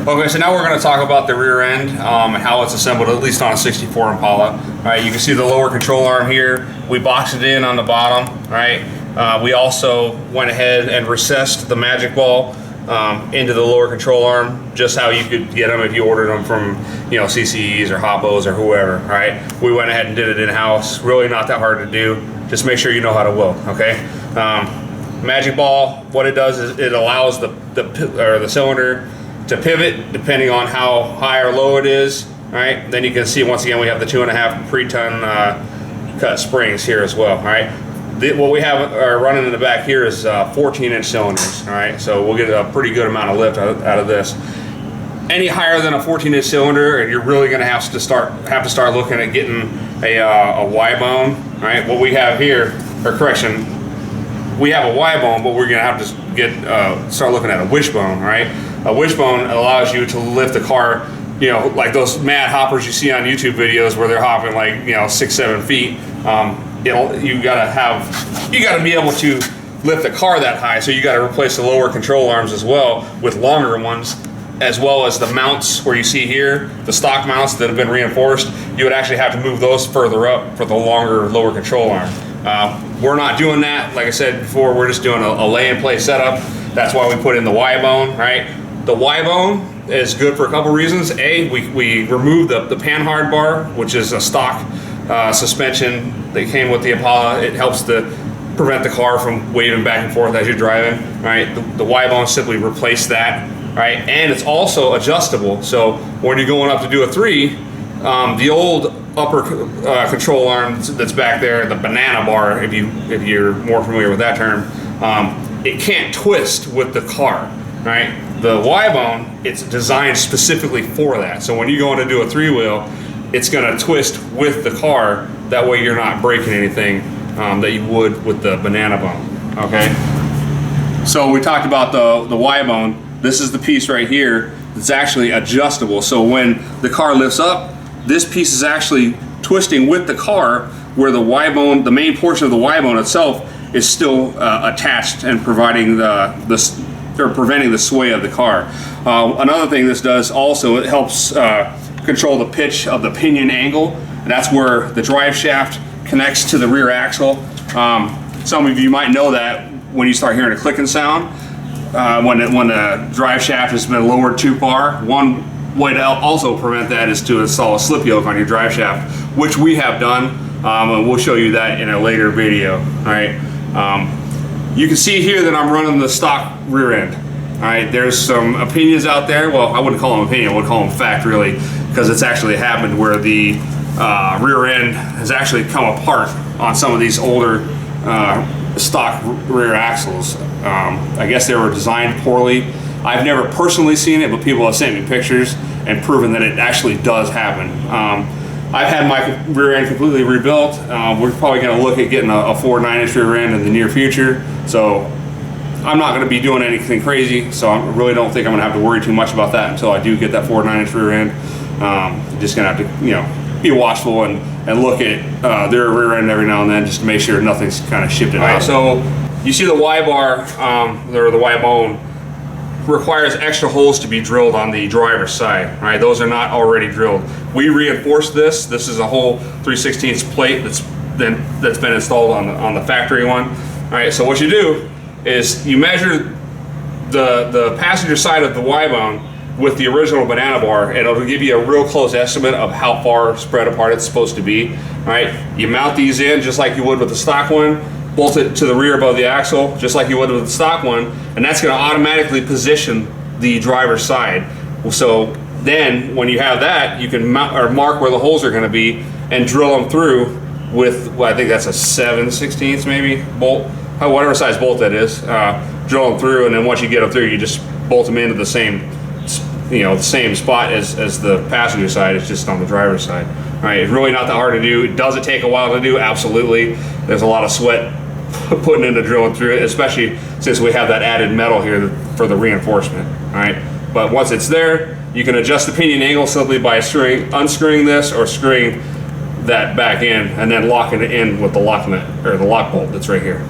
Okay, so now we're going to talk about the rear end and how it's assembled, at least on a 64 Impala. All right, you can see the lower control arm here. We boxed it in on the bottom, right? We also went ahead and recessed the magic ball into the lower control arm, just how you could get them if you ordered them from, you know, CCEs or Hoppos or whoever, right? We went ahead and did it in-house. Really not that hard to do. Just make sure you know how to weld, okay? Magic ball, what it does is it allows the cylinder to pivot depending on how high or low it is, right? Then you can see, once again, we have the 2.5 pre-ton cut springs here as well, right? What we have running in the back here is 14-inch cylinders, all right? So we'll get a pretty good amount of lift out of this. Any higher than a 14-inch cylinder, and you're really going to have to start looking at getting a Y-bone, right? What we have here, or correction, we have a Y-bone, but we're going to have to start looking at a wishbone, right? A wishbone allows you to lift the car, you know, like those mad hoppers you see on YouTube videos where they're hopping like, you know, 6-7 feet. You gotta be able to lift the car that high, so you got to replace the lower control arms as well with longer ones, as well as the mounts where you see here, the stock mounts that have been reinforced. You would actually have to move those further up for the longer lower control arm. We're not doing that. Like I said before, we're just doing a lay-in-place setup. That's why we put in the Y-bone, right? The Y-bone is good for a couple reasons. A, we removed the panhard bar, which is a stock suspension that came with the Impala. It helps to prevent the car from waving back and forth as you're driving, right? The Y-bone simply replaced that, right? And it's also adjustable. So when you're going up to do a 3, the old upper control arm that's back there, the banana bar, if you're more familiar with that term, it can't twist with the car, right? The Y-bone, it's designed specifically for that. So when you go in to do a 3-wheel, it's going to twist with the car. That way you're not breaking anything that you would with the banana bone, okay? So we talked about the Y-bone. This is the piece right here that's actually adjustable. So when the car lifts up, this piece is actually twisting with the car, where the Y-bone, the main portion of the Y-bone itself, is still attached and preventing the sway of the car. Another thing this does also, it helps control the pitch of the pinion angle. And that's where the drive shaft connects to the rear axle. Some of you might know that when you start hearing a clicking sound, when the drive shaft has been lowered too far. One way to also prevent that is to install a slip yoke on your drive shaft, which we have done, and we'll show you that in a later video. All right. You can see here that I'm running the stock rear end. All right. There's some opinions out there. Well, I wouldn't call them opinion. I would call them fact, really, because it's actually happened where the rear end has actually come apart on some of these older stock rear axles. I guess they were designed poorly. I've never personally seen it, but people have sent me pictures and proven that it actually does happen. I've had my rear end completely rebuilt. We're probably going to look at getting a 4 9-inch rear end in the near future. So I'm not going to be doing anything crazy. So I really don't think I'm going to have to worry too much about that until I do get that 4 9-inch rear end. Just going to have to, you know, be watchful and look at their rear end every now and then, just to make sure nothing's kind of shifted out. So you see the Y bar, or the Y bone, requires extra holes to be drilled on the driver's side. Right, those are not already drilled. We reinforced this. This is a whole 3/16 plate that's been installed on the factory one. All right, so what you do is you measure the passenger side of the Y bone with the original banana bar, and it'll give you a real close estimate of how far spread apart it's supposed to be. All right, you mount these in just like you would with the stock one. Bolt it to the rear above the axle, just like you would with the stock one, and that's going to automatically position the driver's side. So then, when you have that, you can mark where the holes are going to be and drill them through with, well, I think that's a 7/16 maybe bolt, whatever size bolt that is. Drill them through, and then once you get them through, you just bolt them into the same, you know, the same spot as the passenger side. It's just on the driver's side. All right, it's really not that hard to do. Does it take a while to do? Absolutely. There's a lot of sweat putting into drilling through it, especially since we have that added metal here for the reinforcement. All right, but once it's there, you can adjust the pinion angle simply by unscrewing this or screwing that back in, and then locking it in with the lock nut or the lock bolt that's right here.